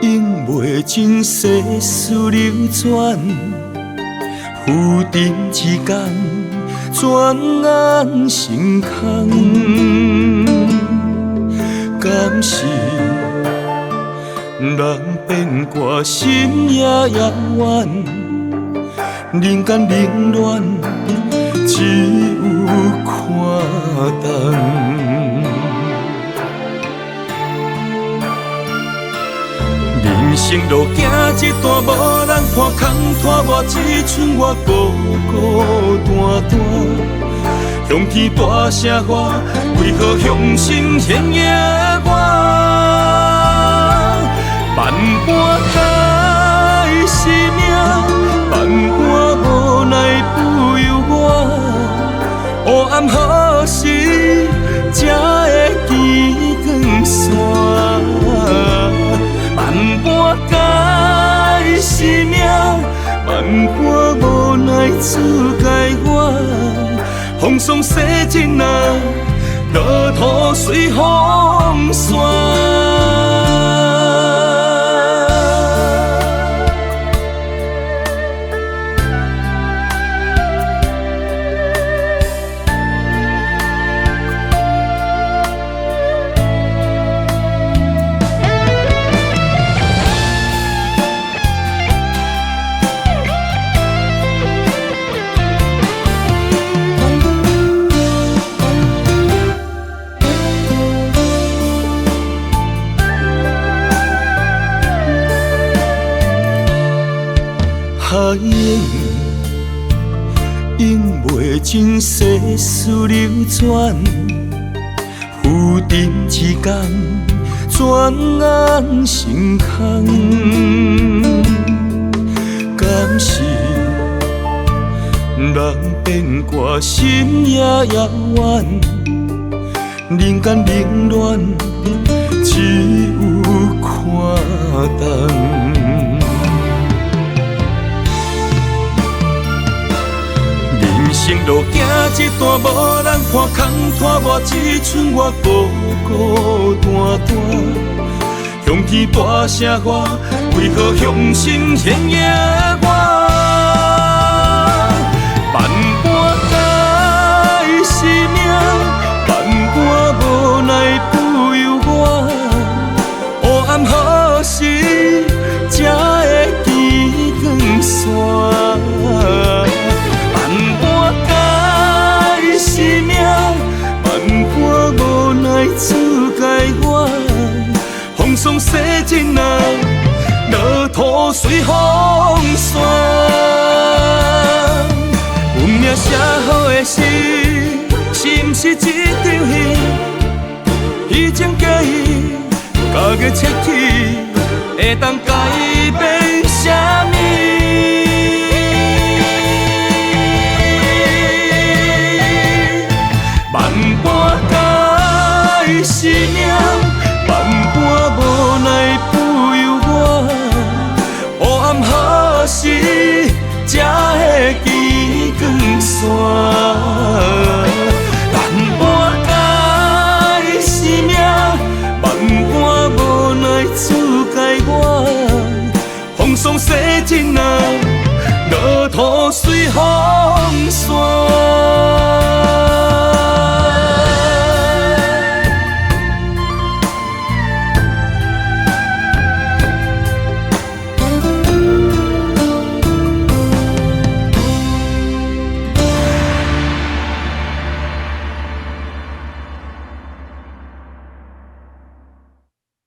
永袂尽世事流转，浮沉之间，转眼成空。敢是人变卦，心也遥远，人间冷暖，只有看淡。人生路行一段，无人看空拖我，只剩我孤孤单单。向天大声喊，为何向心现夜我？万般改是命，万般无奈不由我。黑暗何时才会见光线？万般改是命，万般无奈自该我。风霜洗尽啊，落土随风散。永袂尽世事流转，浮沉之间，转眼成空。敢是人变卦，心也遥远，人间冷暖，只有看淡。人生路行一段，无人看空拖我，只剩我孤孤单单。向天大声喊，为何向心现夜我？万般改是命，万般无奈不由我。黑暗何时才会见光线？是命，万般无奈自该我。风霜洗尽啊，落土随风散。有命写好的诗，是毋是一场戏？虚情假意，假个切去，会当改变啥物？万般改是命，万般无奈不由我。黑暗何时才会见光线？万般改是命，万般无奈自该我。风霜洗尽啊，落土随风散。